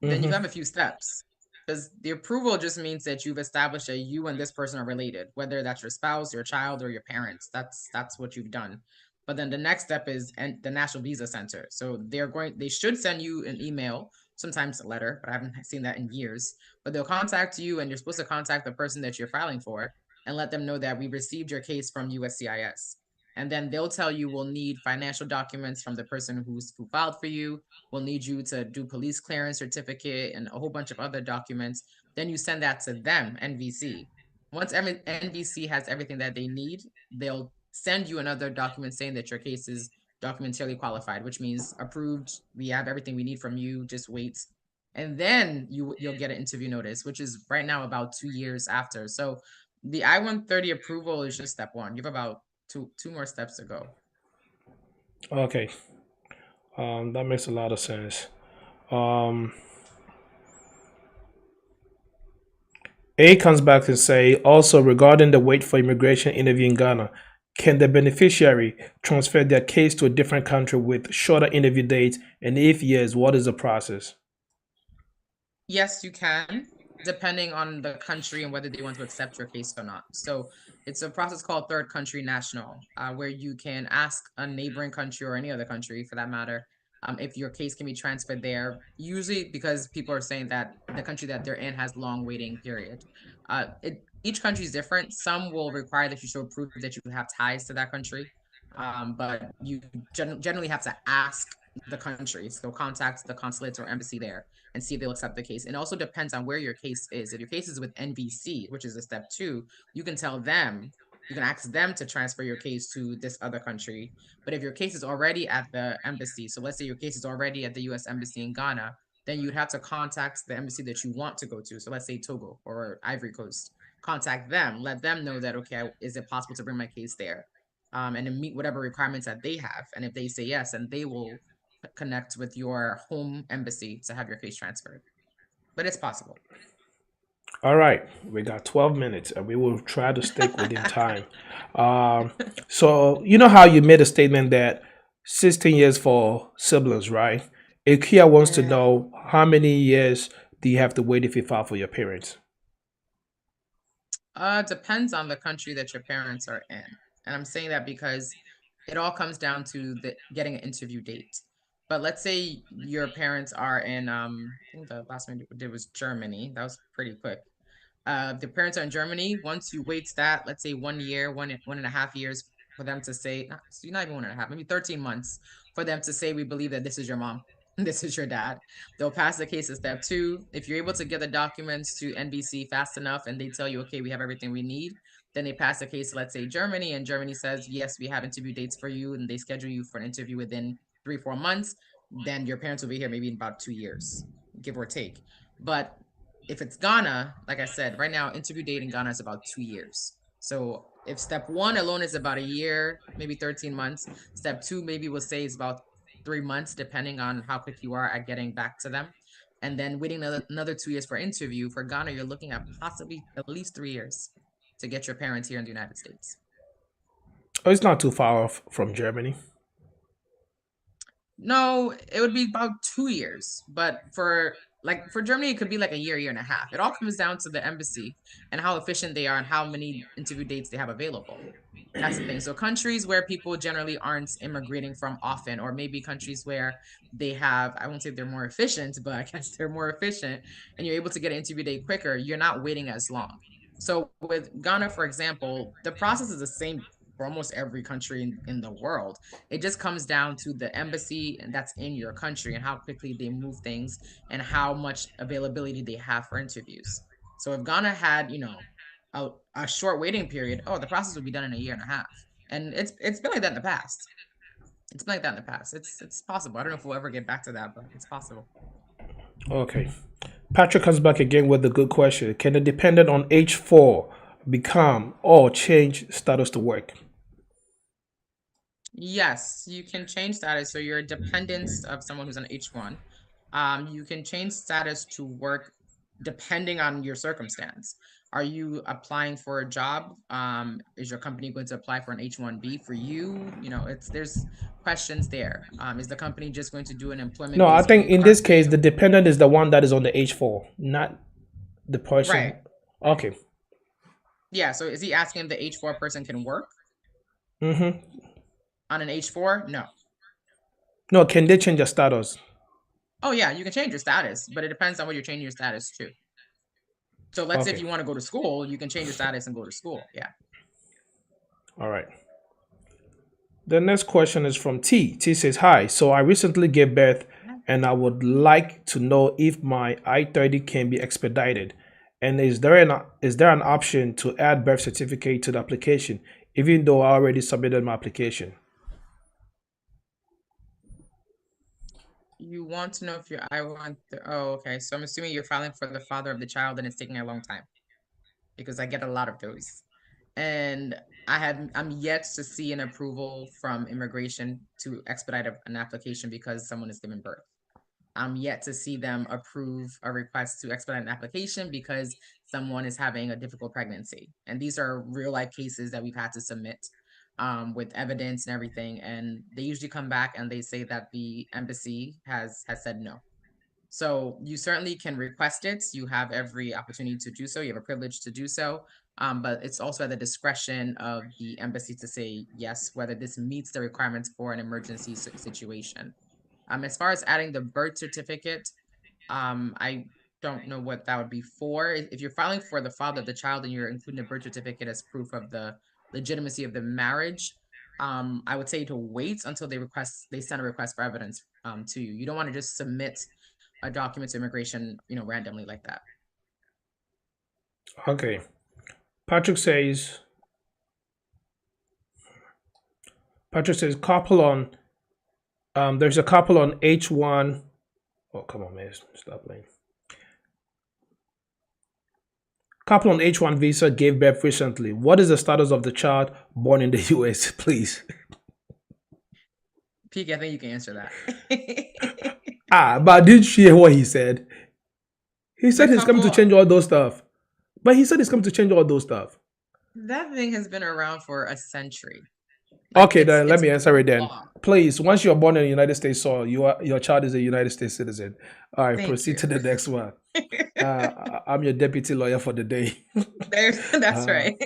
Then you have a few steps. Because the approval just means that you've established that you and this person are related, whether that's your spouse, your child, or your parents. That's what you've done. But then the next step is the National Visa Center. So they should send you an email, sometimes a letter, but I haven't seen that in years. But they'll contact you, and you're supposed to contact the person that you're filing for and let them know that we received your case from USCIS. And then they'll tell you we'll need financial documents from the person who filed for you. We'll need you to do police clearance certificate and a whole bunch of other documents. then you send that to them, NVC. Once NVC has everything that they need, they'll send you another document saying that your case is documentarily qualified, which means approved. We have everything we need from you. Just wait, and then you'll get an interview notice, which is right now about 2 years after. So the I-130 approval is just step one. You have about two more steps to go. Okay. That makes a lot of sense. A comes back and say, also regarding the wait for immigration interview in Ghana, can the beneficiary transfer their case to a different country with shorter interview dates? And if yes, what is the process? Yes, you can, depending on the country and whether they want to accept your case or not. So it's a process called third country national, where you can ask a neighboring country or any other country for that matter, if your case can be transferred there, usually because people are saying that the country that they're in has long waiting period. Each country is different. Some will require that you show proof that you have ties to that country, but you generally have to ask the country. So contact the consulate or embassy there and see if they'll accept the case. And it also depends on where your case is. If your case is with NVC, which is a step 2, you can tell them, you can ask them to transfer your case to this other country. But if your case is already at the embassy, so let's say your case is already at the U.S. Embassy in Ghana, then you'd have to contact the embassy that you want to go to. So let's say Togo or Ivory Coast. Contact them, let them know that, okay, is it possible to bring my case there? And then meet whatever requirements that they have. And if they say yes, then they will connect with your home embassy to have your case transferred. But it's possible. All right, we got 12 minutes and we will try to stick within time. So, you know how you made a statement that 16 years for siblings, right? Ikea wants to know how many years do you have to wait if you file for your parents? Depends on the country that your parents are in. And I'm saying that because it all comes down to getting an interview date. But let's say your parents are in, I think the last one we did was Germany. That was pretty quick. The parents are in Germany. Once you wait that, let's say 1 year, 1.5 years for them to say, not even 1.5, maybe 13 months for them to say, we believe that this is your mom, this is your dad. They'll pass the case at step 2. If you're able to get the documents to NBC fast enough and they tell you, okay, we have everything we need, then they pass the case to, let's say, Germany, and Germany says, yes, we have interview dates for you, and they schedule you for an interview within 3-4 months, then your parents will be here maybe in about 2 years, give or take. But if it's Ghana, like I said, right now, interview date in Ghana is about 2 years. So if step 1 alone is about a year, maybe 13 months, step 2 maybe we'll say is about 3 months, depending on how quick you are at getting back to them. And then waiting another 2 years for interview. For Ghana, you're looking at possibly at least 3 years to get your parents here in the United States. Oh, it's not too far off from Germany. No, it would be about 2 years. But for Germany, it could be like a year, year and a half. It all comes down to the embassy and how efficient they are and how many interview dates they have available. That's the thing. So countries where people generally aren't immigrating from often, or maybe countries where they have, I won't say they're more efficient, but I guess they're more efficient, and you're able to get an interview date quicker, you're not waiting as long. So with Ghana, for example, the process is the same for almost every country in the world. It just comes down to the embassy and that's in your country and how quickly they move things and how much availability they have for interviews. So if Ghana had, a short waiting period, the process would be done in a year and a half. And it's been like that in the past. It's been like that in the past. It's possible. I don't know if we'll ever get back to that, but it's possible. Okay. Patrick comes back again with a good question. Can a dependent on H4 become or change status to work? Yes, you can change status. So you're a dependent of someone who's on H1. You can change status to work depending on your circumstance. Are you applying for a job? Is your company going to apply for an H1B for you? There's questions there. Is the company just going to do an employment? No, I think in this case, the dependent is the one that is on the H4, not the person. Right. Okay. Yeah. So is he asking if the H4 person can work? Mm-hmm. On an H4? No. No, can they change their status? Oh, yeah, you can change your status, but it depends on what you're changing your status to. So let's say if you want to go to school, you can change your status and go to school. Yeah. All right. The next question is from T. T says, hi, so I recently gave birth and I would like to know if my I-30 can be expedited And is there an option to add birth certificate to the application, even though I already submitted my application? You want to know if you're, oh, okay. So I'm assuming you're filing for the father of the child and it's taking a long time, because I get a lot of those. And I'm yet to see an approval from immigration to expedite an application because someone is giving birth. I'm yet to see them approve a request to expedite an application because someone is having a difficult pregnancy. And these are real life cases that we've had to submit with evidence and everything. And they usually come back and they say that the embassy has said no. So you certainly can request it. You have every opportunity to do so. You have a privilege to do so. But it's also at the discretion of the embassy to say yes, whether this meets the requirements for an emergency situation. As far as adding the birth certificate, I don't know what that would be for. If you're filing for the father of the child and you're including the birth certificate as proof of the legitimacy of the marriage, I would say to wait until they send a request for evidence to you. You don't want to just submit a document to immigration, randomly like that. Okay. Patrick says couple on there's a couple on H1. Oh, come on, man. Stop playing. Couple on H1 visa gave birth recently. What is the status of the child born in the US, please? Peak, I think you can answer that. But did you hear what he said? He said he's coming to change all those stuff. But he said he's coming to change all those stuff. That thing has been around for a century. Okay, then let me answer it then. Please, once you're born in the United States soil, your child is a United States citizen. All right, proceed to the next one. I'm your deputy lawyer for the day. That's right.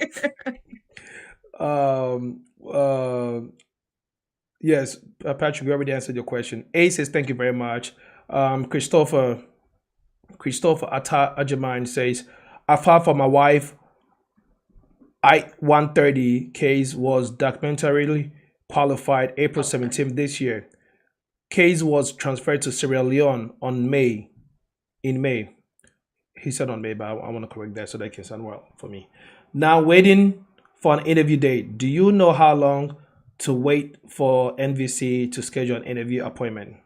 Yes, Patrick, we already answered your question. A says thank you very much. Christopher Ajamine says, I filed for my wife. I-130 case was documentarily qualified April 17th this year. Case was transferred to Sierra Leone in May. He said on May, but I want to correct that so that can sound well for me. Now waiting for an interview date. Do you know how long to wait for NVC to schedule an interview appointment?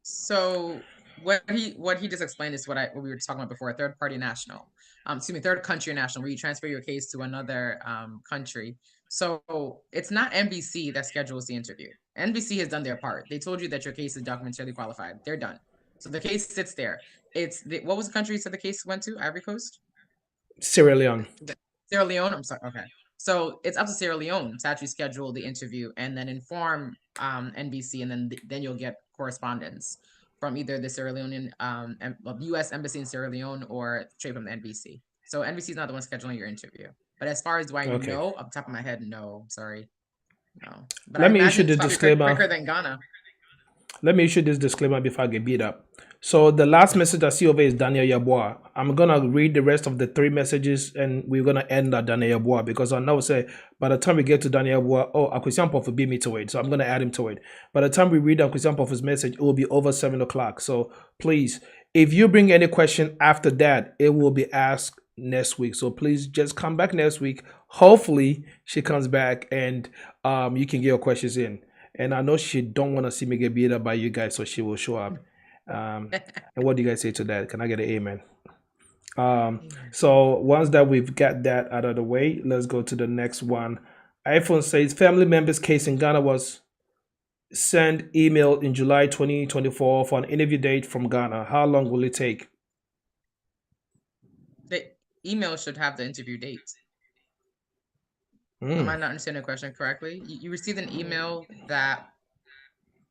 So what he just explained is what we were talking about before, a third party national. Third country national, where you transfer your case to another country. So it's not NBC that schedules the interview. NBC has done their part. They told you that your case is documentarily qualified. They're done. So the case sits there. What was the country you said the case went to? Ivory Coast? Sierra Leone. Sierra Leone? I'm sorry. Okay. So it's up to Sierra Leone to actually schedule the interview and then inform NBC, and then you'll get correspondence from either the Sierra Leonean U.S. Embassy in Sierra Leone or straight from the NBC. So NBC is not the one scheduling your interview. But as far as do I know, off the top of my head, no. I'm sorry. No. But Let me issue the disclaimer. Quicker than Ghana. Let me issue this disclaimer before I get beat up. So the last message I see over is Daniel Yabua. I'm going to read the rest of the 3 messages and we're going to end at Daniel Yabua because I know say by the time we get to Daniel Yabua, Akwesiam Pof will beat me to it. So I'm going to add him to it. By the time we read Akwesiam Pof's message, it will be over 7 o'clock. So please, if you bring any question after that, it will be asked next week. So please just come back next week. Hopefully she comes back and you can get your questions in. And I know she don't want to see me get beat up by you guys, so she will show up. And what do you guys say to that? Can I get an amen? So once that we've got that out of the way, let's go to the next one. iPhone says family member's case in Ghana was sent email in July 2024 for an interview date from Ghana. How long will it take? The email should have the interview date. Am I not understanding the question correctly? You received an email that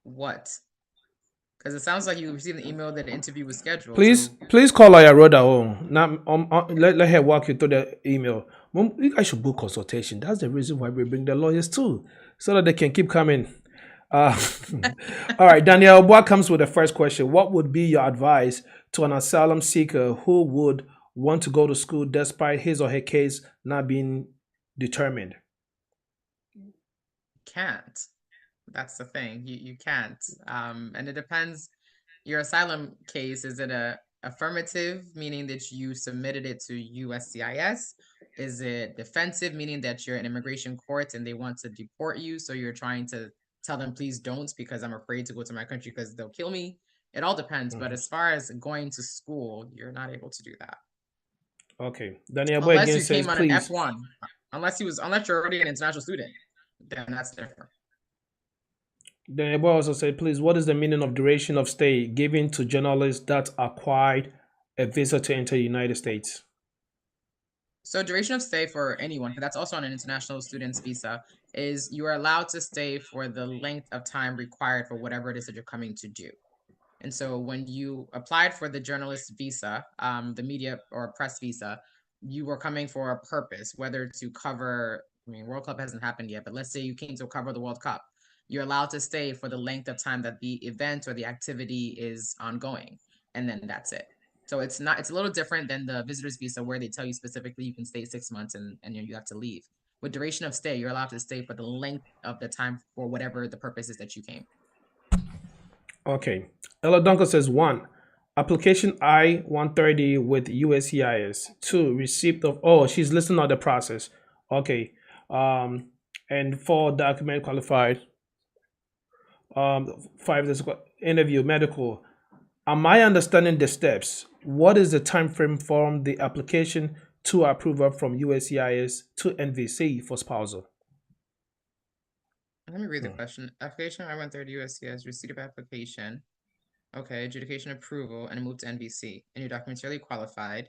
what? Because it sounds like you received an email that the interview was scheduled. Please call Lawyer Rhoda home. Now, let her walk you through the email. Mom, you guys should book consultation. That's the reason why we bring the lawyers too, so that they can keep coming. All right, Daniel, what comes with the first question? What would be your advice to an asylum seeker who would want to go to school despite his or her case not being determined? Can't. That's the thing. You can't. And it depends. Your asylum case, is it a affirmative, meaning that you submitted it to USCIS? Is it defensive, meaning that you're in immigration court and they want to deport you, so you're trying to tell them, please don't, because I'm afraid to go to my country because they'll kill me? It all depends. But as far as going to school, you're not able to do that. Okay. Daniel Boy Unless again you says, came on please. an F1. Unless you're already an international student, then that's different. Daniel Boy also said, please, what is the meaning of duration of stay given to journalists that acquired a visa to enter the United States? So duration of stay for anyone, because that's also on an international student's visa, is you are allowed to stay for the length of time required for whatever it is that you're coming to do. And so when you applied for the journalist visa, the media or press visa, you were coming for a purpose, whether to cover, I mean, World Cup hasn't happened yet, but let's say you came to cover the World Cup. You're allowed to stay for the length of time that the event or the activity is ongoing. And then that's it. So it's a little different than the visitor's visa where they tell you specifically you can stay 6 months and you have to leave. With duration of stay, you're allowed to stay for the length of the time for whatever the purpose is that you came. Okay. Ella Duncan says, 1. Application I-130 with USCIS. 2. Receipt of, oh, she's listing out the process. Okay. And 4, document qualified. 5, this interview, medical. Am I understanding the steps? What is the time frame from the application to approval from USCIS to NVC for spousal? Let me read the question. Application I-130 USCIS, receipt of application. Okay, adjudication approval, and move to NVC. And your documents really qualified.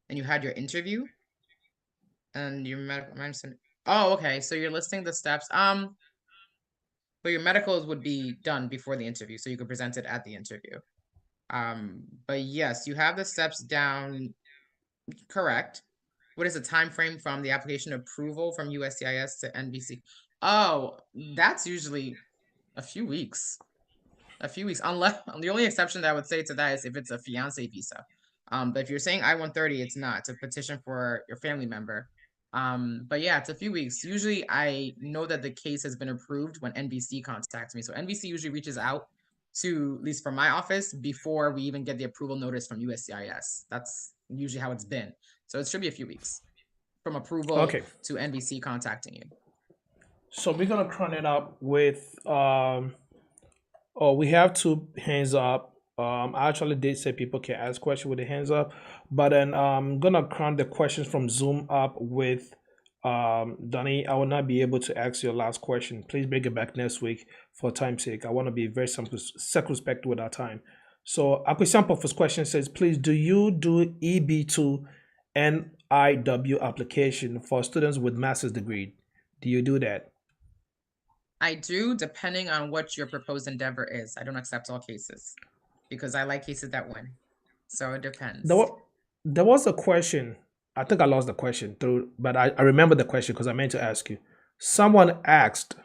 And you had your interview? And your medical, oh, okay. So you're listing the steps. But your medicals would be done before the interview, so you could present it at the interview. But yes, you have the steps down correct. What is the time frame from the application approval from USCIS to NVC? Oh, that's usually a few weeks. Unless the only exception that I would say to that is if it's a fiance visa. But if you're saying I-130, it's not. It's a petition for your family member. But yeah, it's a few weeks. Usually I know that the case has been approved when NVC contacts me. So NVC usually reaches out to, at least from my office, before we even get the approval notice from USCIS. That's usually how it's been. So it should be a few weeks from approval to NVC contacting you. So we're gonna crown it up with we have 2 hands up. I actually did say people can ask questions with the hands up, but then I'm gonna crown the questions from Zoom up with Donnie. I will not be able to ask your last question. Please bring it back next week for time's sake. I want to be very circumspect with our time. So Akwisampo first question says, please, do you do EB2 NIW application for students with master's degree? Do you do that? I do, depending on what your proposed endeavor is. I don't accept all cases because I like cases that win. So it depends. There was a question. I think I lost the question but I remember the question because I meant to ask you. Someone asked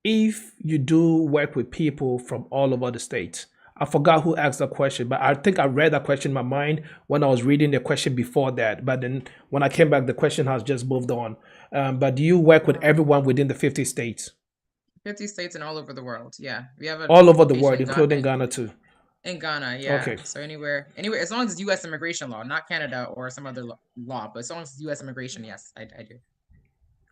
if you do work with people from all over the states. I forgot who asked the question, but I think I read that question in my mind when I was reading the question before that. But then when I came back, the question has just moved on. But do you work with everyone within the 50 states? 50 states and all over the world. Yeah. We have all over the world, including Ghana too. In Ghana, yeah. Okay. So anywhere, as long as it's U.S. immigration law, not Canada or some other law, but as long as it's U.S. immigration, yes, I do.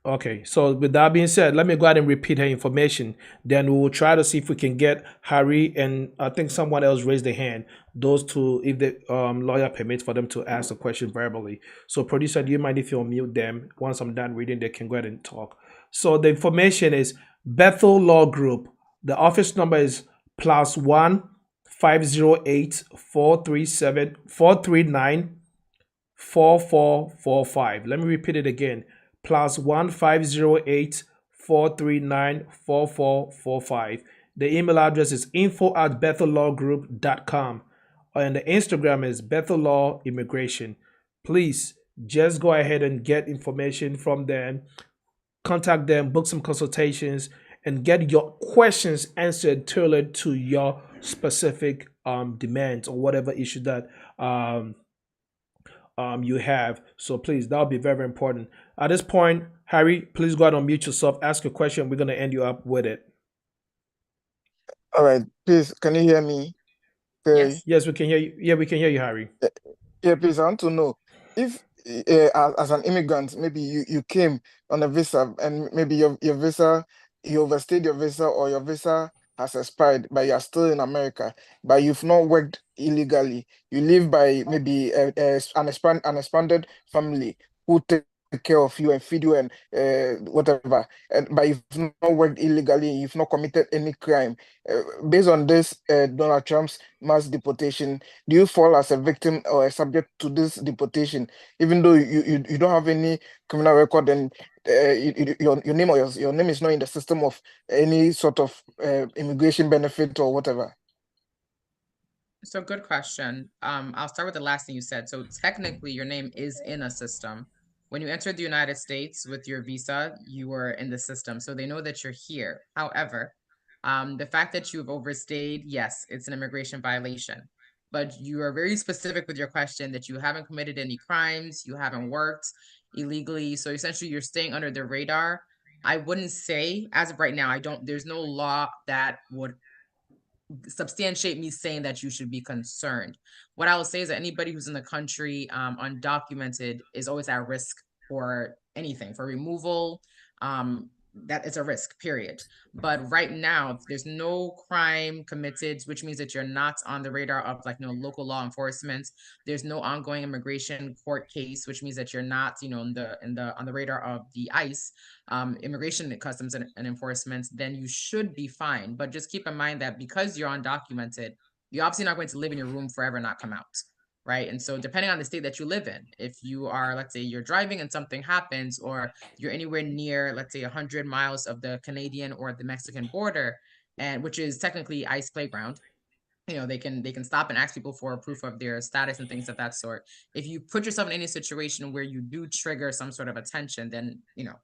Okay, so with that being said, let me go ahead and repeat her information. Then we will try to see if we can get Harry and I think someone else raised their hand. Those 2, if the lawyer permits for them to ask the question verbally. So producer, do you mind if you unmute them? Once I'm done reading, they can go ahead and talk. So the information is Bethel Law Group. The office number is +1 508 437 439 4445. Let me repeat it again. +1 508 439 4445. The email address is info@bethellawgroup.com, and the Instagram is Bethel Law Immigration. Please just go ahead and get information from them, contact them, book some consultations, and get your questions answered tailored to your specific demands or whatever issue that you have. So please, that'll be very, very important. At this point, Harry, please go ahead and unmute yourself, ask a question. We're going to end you up with it. All right, please, can you hear me? Yes. Yes, we can hear you. Yeah, we can hear you, Harry. Yeah, please, I want to know if, as an immigrant, maybe you came on a visa and maybe your visa, you overstayed your visa or your visa has expired, but you are still in America, but you've not worked illegally. You live by maybe an expanded family who take care of you and feed you and whatever, but you've not worked illegally, you've not committed any crime. Based on this, Donald Trump's mass deportation, do you fall as a victim or a subject to this deportation, even though you don't have any criminal record and your name or your name is not in the system of any sort of immigration benefit or whatever? So good question. I'll start with the last thing you said. So technically, your name is in a system. When you entered the United States with your visa, you were in the system, so they know that you're here. However, the fact that you've overstayed, yes, it's an immigration violation. But you are very specific with your question that you haven't committed any crimes, you haven't worked illegally. So essentially, you're staying under the radar. I wouldn't say, as of right now, there's no law that would substantiate me saying that you should be concerned. What I will say is that anybody who's in the country undocumented is always at risk for anything, for removal. That is a risk, period. But right now, there's no crime committed, which means that you're not on the radar of local law enforcement. There's no ongoing immigration court case, which means that you're not, on the radar of the ICE, immigration and customs and enforcement. Then you should be fine. But just keep in mind that because you're undocumented, you're obviously not going to live in your room forever and not come out. Right. And so depending on the state that you live in, if you are, let's say you're driving and something happens, or you're anywhere near, let's say 100 miles of the Canadian or the Mexican border, and which is technically ICE playground, they can stop and ask people for proof of their status and things of that sort. If you put yourself in any situation where you do trigger some sort of attention, then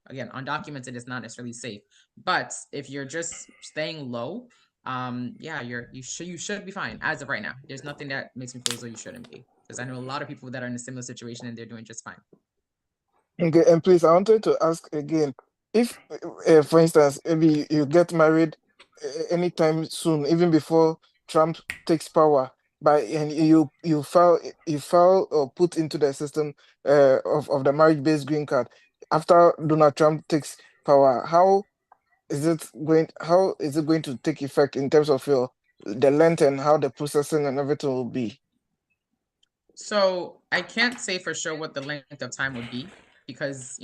again, undocumented is not necessarily safe. But if you're just staying low, yeah, you should be fine as of right now. There's nothing that makes me feel as though you shouldn't be, because I know a lot of people that are in a similar situation and they're doing just fine. Okay, and please, I wanted to ask again, if, for instance, maybe you get married anytime soon, even before Trump takes power, and you file or put into the system of the marriage-based green card after Donald Trump takes power, how is it going to take effect in terms of the length and how the processing and everything will be? So I can't say for sure what the length of time would be, because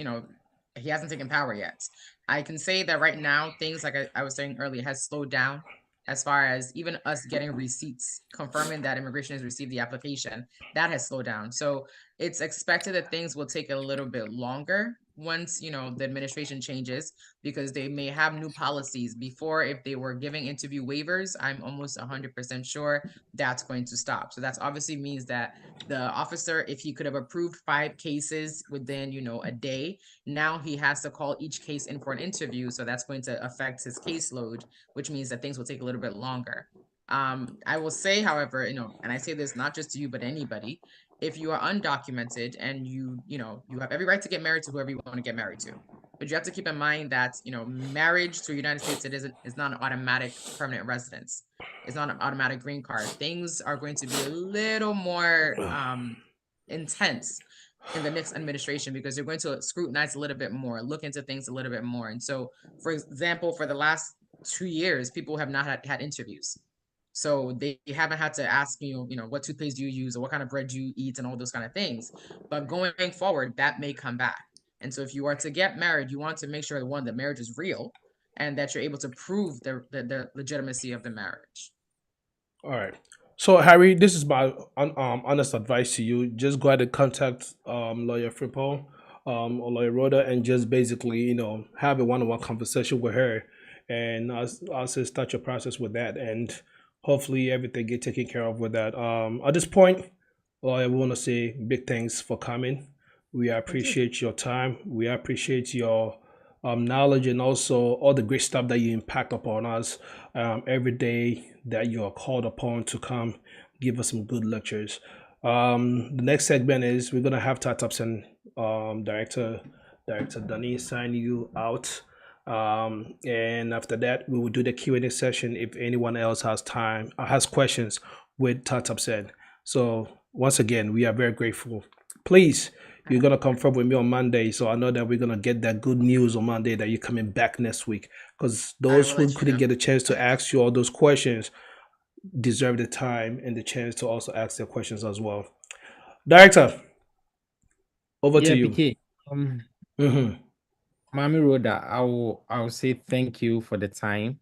he hasn't taken power yet. I can say that right now things, like I was saying earlier, has slowed down, as far as even us getting receipts confirming that immigration has received the application. That has slowed down. So it's expected that things will take a little bit longer once the administration changes, because they may have new policies. Before, if they were giving interview waivers, I'm almost 100% sure that's going to stop. So that's obviously means that the officer, if he could have approved 5 cases within a day, now he has to call each case in for an interview. So that's going to affect his caseload, which means that things will take a little bit longer. I will say, however, and I say this not just to you but anybody, if you are undocumented and you have every right to get married to whoever you want to get married to, but you have to keep in mind that marriage to a United States citizen is not an automatic permanent residence. It's not an automatic green card. Things are going to be a little more intense in the next administration, because they're going to scrutinize a little bit more, look into things a little bit more. And so, for example, for the last 2 years, people have not had interviews. So they haven't had to ask what toothpaste do you use or what kind of bread do you eat and all those kind of things. But going forward, that may come back. And so if you are to get married, you want to make sure, one, that marriage is real and that you're able to prove the legitimacy of the marriage. All right. So Harry, this is my honest advice to you. Just go ahead and contact lawyer Frippo or lawyer Rhoda, and just basically have a one-on-one conversation with her, and I'll say start your process with that, and hopefully everything get taken care of with that. At this point, I want to say big thanks for coming. We appreciate your time. We appreciate your knowledge, and also all the great stuff that you impact upon us every day that you are called upon to come give us some good lectures. The next segment is we're gonna have Tatap's and director Danny sign you out. And after that, we will do the Q&A session. If anyone else has time, has questions, with Tatap Sen. So once again, we are very grateful. Please, you're gonna confirm with me on Monday, so I know that we're gonna get that good news on Monday that you're coming back next week. Because those who couldn't get a chance to ask you all those questions deserve the time and the chance to also ask their questions as well. Director, over to you. PK. Mm-hmm. Mami Rhoda, I'll say thank you for the time.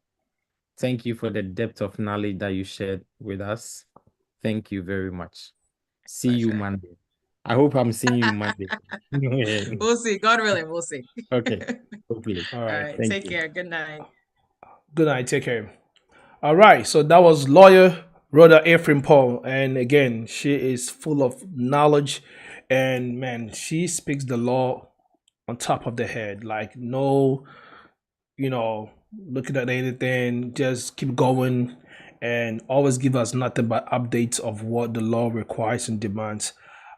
Thank you for the depth of knowledge that you shared with us. Thank you very much. See you Monday. I hope I'm seeing you Monday. We'll see. God willing, we'll see. Okay. Hopefully. All All right. right. Thank Take you. care. Good night. Good night. Take care. All right. So that was lawyer Rhoda Ephraim Paul. And again, she is full of knowledge. And man, she speaks the law on top of the head. Like, no, looking at anything, just keep going and always give us nothing but updates of what the law requires and demands.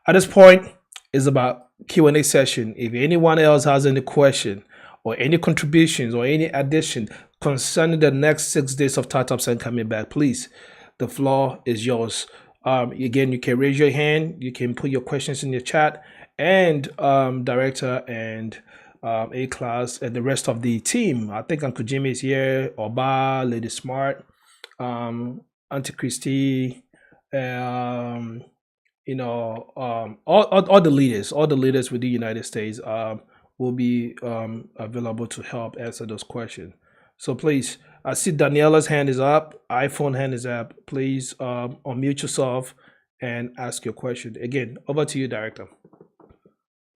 At this point, it's about Q&A session. If anyone else has any question or any contributions or any addition concerning the next 6 days of Tatap Sen coming back, please, the floor is yours. Again, you can raise your hand, you can put your questions in the chat, and director and A-Class and the rest of the team. I think Uncle Jimmy is here, Oba, Lady Smart, Auntie Christie, all the leaders with the United States will be available to help answer those questions. So please, I see Daniela's hand is up, iPhone hand is up. Please unmute yourself and ask your question. Again, over to you, Director.